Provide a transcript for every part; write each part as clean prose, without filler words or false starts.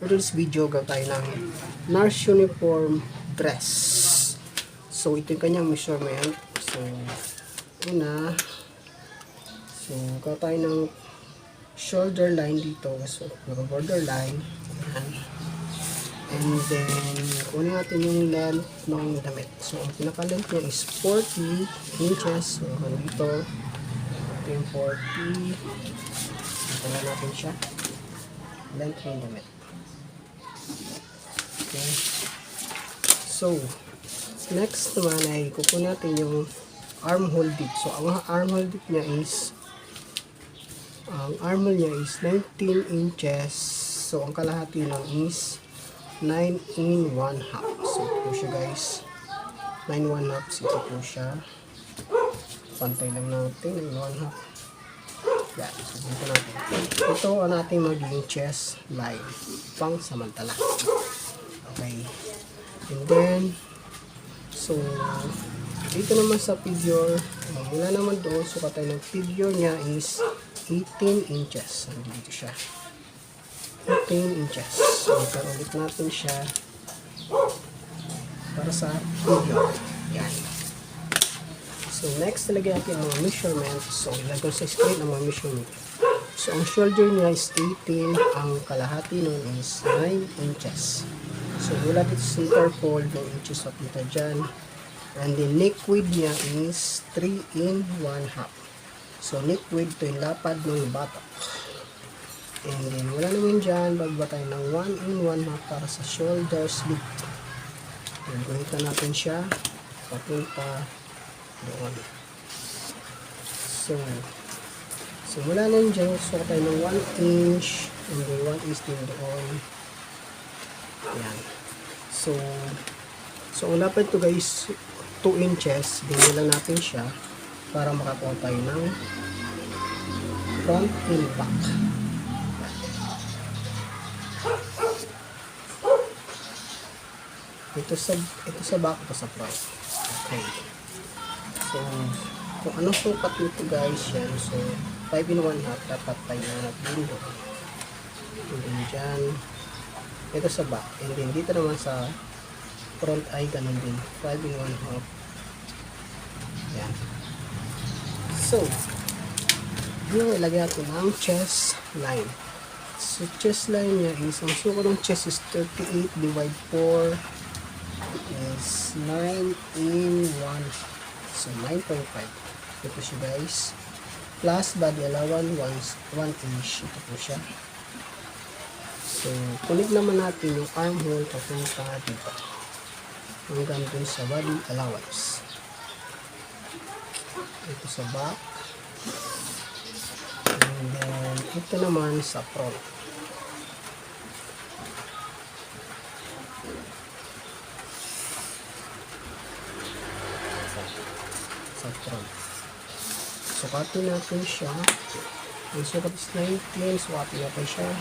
today's video, gawa tayo ng nurse uniform dress. So, ito yung kanyang measurement. So, una, so, gawa tayo ng shoulder line dito. So, border line. And then, kunin natin yung length ng damit. So, ang pinaka-length niya is 40 inches. So, dito, ito yung 40. Tala natin siya. Length ng damit. Okay. So, next naman ay kukunin natin yung armhole dip. So, ang armhole dip niya is 19 inches. So, ang kalahati lang is 9 in 1/2. So, ito po siya guys. 9 1/2. Ito po siya. Pantay lang natin. 9 1/2. Yan. So, dito natin. Ito ang ating magiging chest line. Pang samantala. Okay. And then, so, dito naman sa figure, mula naman doon, sukat tayo ng figure niya is 18 inches. So, dito siya. 18 inches. So, ulit natin siya para sa figure. Yan. So, next talaga natin ang mga measurement. So, ilagay sa screen ang mga measurement. So, ang shoulder niya is 18. Ang kalahati nun is 9 inches. So, mula dito sa center fold, 9 inches of dito dyan. And the neck width niya is 3 in 1/2. So, neck width, ito yung lapad ng batok. And then, wala naman dyan, bagba tayo ng 1 in 1/2 para sa shoulder slit. And, guhitan natin siya, papunta doon. So mula lang dyan, so tayo ng 1 inch, and then 1 inch din doon. Ayan. So, ang lapad to guys, 2 inches, din lang natin siya, para makakuha tayo ng front and back. Ito sa back, ito sa front. Okay. So, kung anong sukat nito guys, yan. So, 5 in 1/2, dapat tayo natin. And then dyan, ito sa back. And then dito naman sa front ay ganun din. 5 in 1/2. Yan. So, yung ilagay natin ang chest line. So, chest line niya is, ang sukat ng chest is 38 divide 4 is 9 in 1/2. So, 9.5. Ito siya guys. Plus body allowance 1 inch. Ito po siya. So, kulit naman natin yung armhole papunta dito. Hanggang dun sa body allowance. Ito sa back. And then, ito naman sa front. Sa front. Sukatin natin siya. Ang sukat is 19. Sukatin natin siya.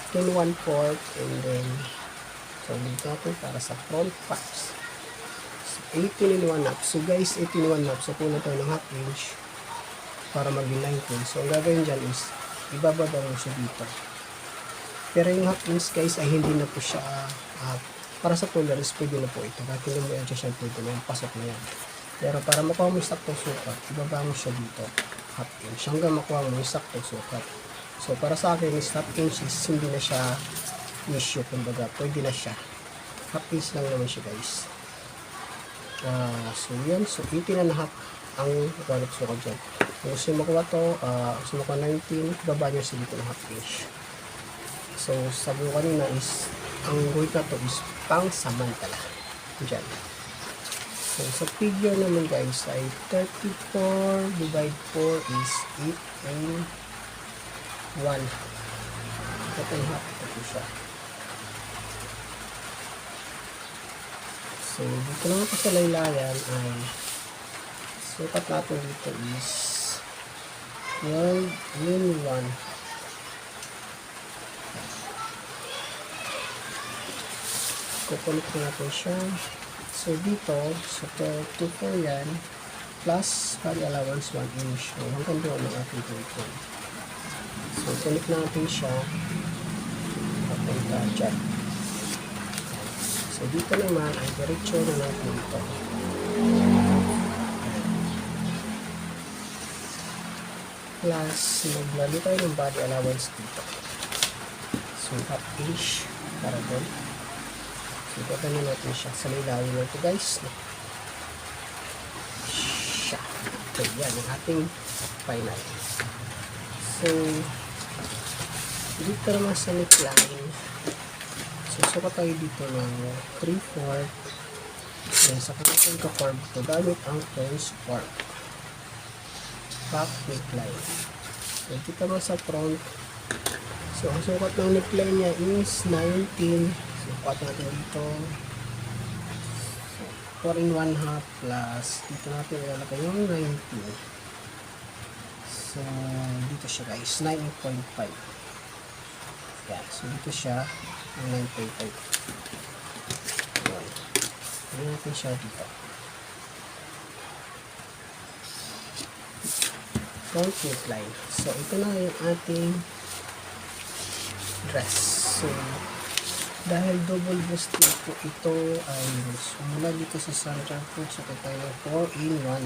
10 1/4. And then, so, ulit natin para sa front parts. So, 18 in 1/2. So, guys, 18 in 1/2. So, kunin tayo ng 1/2 inch para maging 19. So, ang gagawin dyan is, ibababa mo siya dito. Pero yung 1/2 inch, guys, ay hindi na po siya para sa tolerance, pwede na po ito. Kahit hindi mo i-adjust yan, pwede na yung pasok na yan. Pero para makuha mo yung saktong sukat, ibaba mo siya dito, 1/2 inch. Hanggang makuha mo yung saktong sukat. So, para sa akin, is 1/2 inch is hindi na siya issue. Kumbaga, pwede na siya. 1/2 inch lang naman siya, guys. So, yun. So, 18.5 ang wallet sukat dyan. Kung gusto nyo makuha to, gusto nyo makuha 19, ibaba nyo sa dito ng 1/2 inch. So, sabi ko kanina is, ang guhit na to is pang samantala. Diyan. So, sa figure naman guys ay 34 divide 4 is 8 in 1. Ito yung half. Ito siya. So, dito naman pa sa laylayan ay sukat natin dito is 12 in 1. Kukulit natin siya. So, dito, so, 24 yan, plus body allowance 1 inch. So, hanggang doon ang ating tuloy. So, So, connect natin siya papunta dyan. So, dito naman ay diretso na natin ito. Plus, maglalo tayo ng body allowance dito. So, half-inch para doon. So, gagawin natin siya. Sa laylawin lang ito, guys. Siya. So, yan ang ating final. So, dito naman sa neckline, susukat tayo dito ng 3/4. Then, sa kanilang ka-curve ito, gamit ang French curve. Back neckline. So, dito naman sa front, so, ang sukat ng neckline niya is 19. Sukat natin dito 4 1/2 plus dito natin ilalagay yung 19. So, dito siya guys, 9.5. Yan. So, dito siya, 9.5. Yan. Natin siya dito. Front neckline. So, ito na yung ating dress. So, dahil double breasted po ito ay mula dito sa center po, so tayo ng 4-in-1.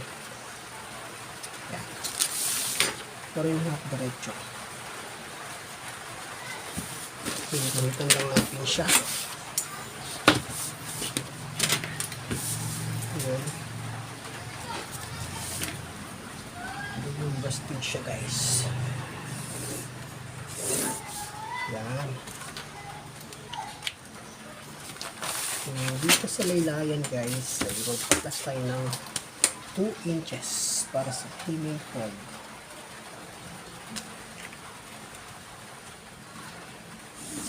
Yan. 4-in-1 diretso. Gamitan lang natin siya. Yan. Double breasted siya guys. Yan. So, dito sa laylayan guys, ay magpaplas tayo ng 2 inches para sa hemming fold.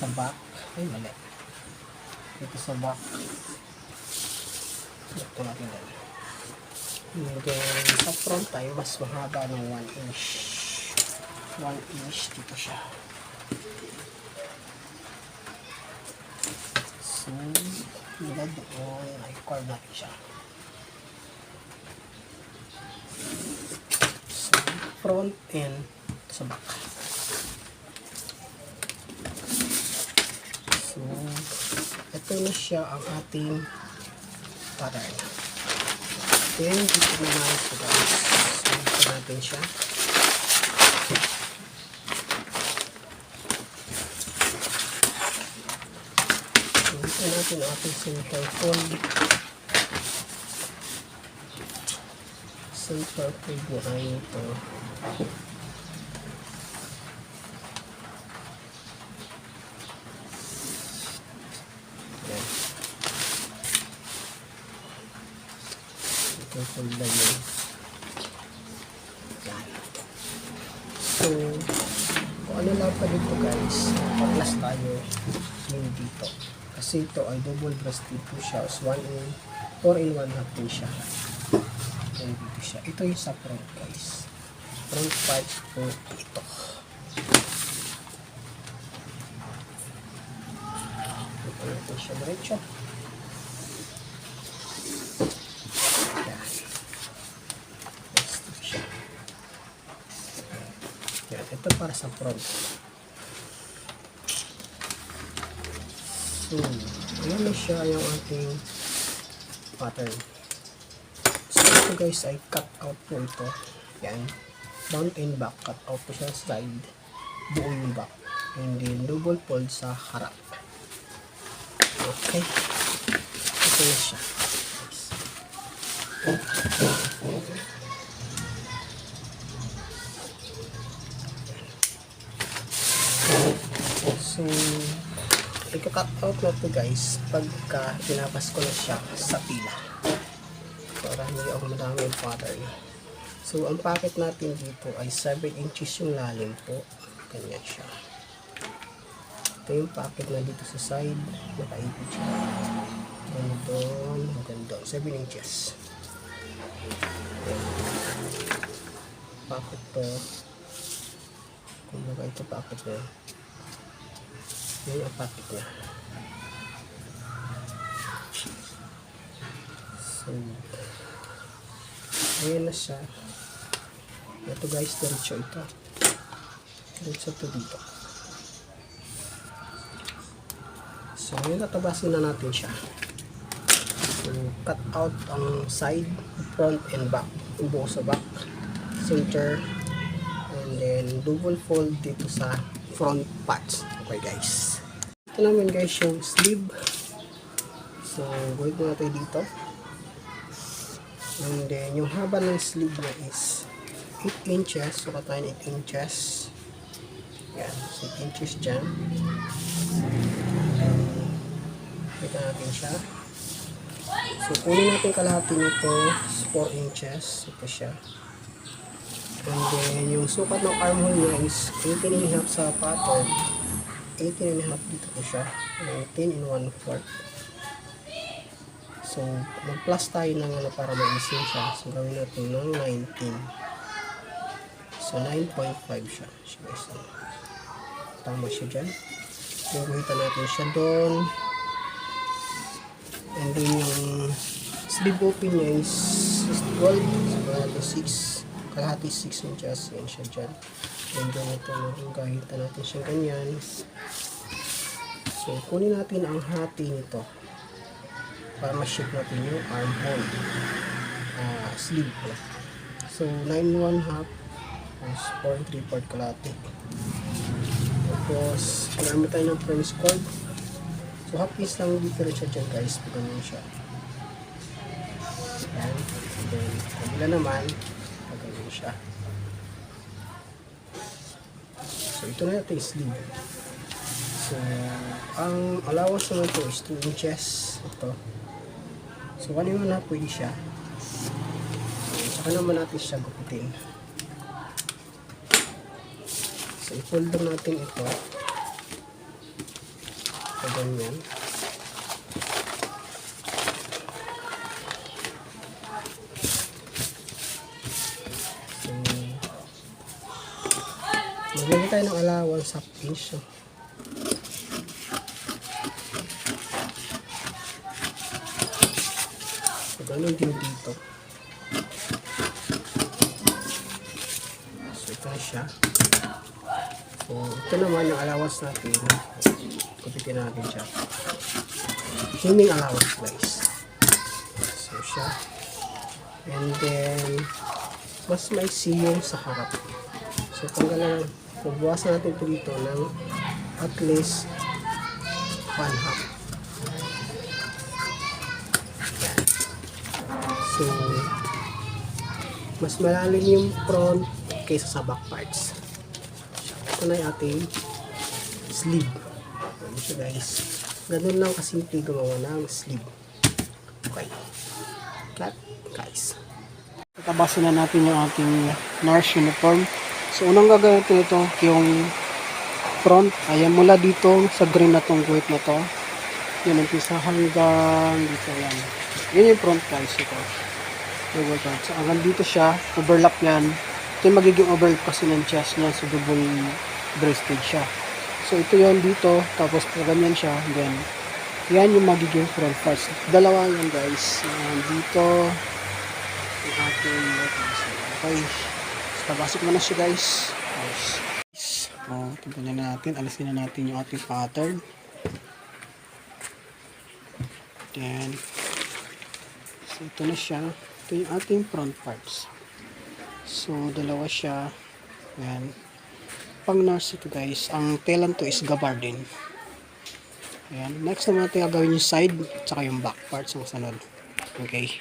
Sa back, ay mali. Dito sa back, ito natin yan. And then, sa front tayo, mas mahaba ng 1 inch. 1 inch dito siya. So, mula doon, ay curve natin siya. So, front and sa back. So, ito na siya ang ating pattern. Then, dito naman ito guys. So, ito natin siya. Ito natin ang ating center fold. Center fold mo ay ito. Yan. Ito fold na yun. Yan. So, kung ano lang pa dito guys, pag-plus tayo yung dito. Kasi ito ay double breasted po siya. So, 4-in-1 natin siya. And dito siya. Ito yung sa front guys. Front part po ito. Ito natin siya diretso. Yan. Ito siya. Yan. Ito para sa front. So, ayan na siya yung ating pattern. So, ito guys ay cut out po ito. Yan. Front and back. Cut out po siya sa side. Buo yung back. And then, double fold sa harap. Okay. Ito na siya. So, i-cut out na ito guys pagka pinapas ko na siya sa pila para hindi ako madami yung pattern. So ang pocket natin dito ay 7 inches yung lalim po, ganyan siya. Ito yung pocket na dito sa side, nakaipit siya hanggang doon, 7 inches. Pocket to, kung baga ito pocket na yan yung pocket niya. So, ayan na siya. Ito guys, diretso ito. Diretso to dito. So, ngayon tatabasin na natin siya. So, cut out ang side, front, and back. Yung buo sa back, center, and then double fold dito sa front parts. Okay guys. Ito naman guys yung sleeve. So, guhit na natin dito. And then, yung haba ng sleeve na is 8 inches. So, katayin 8 inches. Yan. So, 8 inches dyan. Kita natin siya. So, kunin natin kalahati nito is 4 inches. Ito siya. And then, yung sukat ng armhole niya is 18.5 sa pattern. 18.5 dito po siya. 19 and 1/4. So, mag-plus tayo ng para ma-easy siya. So, gawin natin ng 19. So, 9.5 siya. Tama siya dyan. Guguhitan natin siya doon. And then, yung sleeve open niya is 12. So, natin 6. Kalahati 6 inches. Yan siya dyan. And then, ito guguhitan natin siya ganyan. So, kunin natin ang hati nito para ma-shape natin yung armhole sleeve pala. So 9.5 is 4 3/4 kalahati. Tapos kailangan tayo ng French cord. So half piece lang dito rin siya dyan guys, pagano'n siya. Ayan. And then kabila naman pagano'n siya. So ito na natin sleeve. So ang allowance naman ito is 2 inches. Ito. So, 1 na pwede siya. So, saka naman natin siya gupitin. So, i-fold lang natin ito. So, ganyan. So, magiging tayo ng allowance half inch. So, ganun din dito. So, ito na siya. So, ito naman yung allowance natin. Kupitin natin siya. Hinging allowance guys. So, siya. And then, mas maiksi yung sa harap. So, tanggalan, bubuwasan natin ito dito ng at least 1/2. So, mas malalim yung front kaysa sa back parts. Ito na yung ating sleeve. Ayan siya guys. Ganun lang kasimple gumawa ng sleeve. Okay. Cut guys. Tatabasin na natin yung ating nurse uniform. So, unang gagawin natin ito yung front. Ayan, mula dito sa green na tong guhit na to. Yan, umpisa hanggang dito. Yan. Yun yung front guys. Ito. So, hanggang dito siya, overlap yan. Ito yung magiging overlap kasi ng chest niya, so double breasted siya. So, ito yun dito, tapos pag ganyan siya, then, yan yung magiging front parts. Dalawa yan guys. Dito, yung ating, okay. So, tabasik mo na siya guys. Tignan natin, alisin na natin yung ating pattern. Then, so, ito na siya. Ito yung ating front parts. So, dalawa siya. Ayan. Pang nurse ito guys. Ang tailan to is gabardine. Ayan. Next naman natin gagawin yung side at saka yung back parts ng sunod. Okay.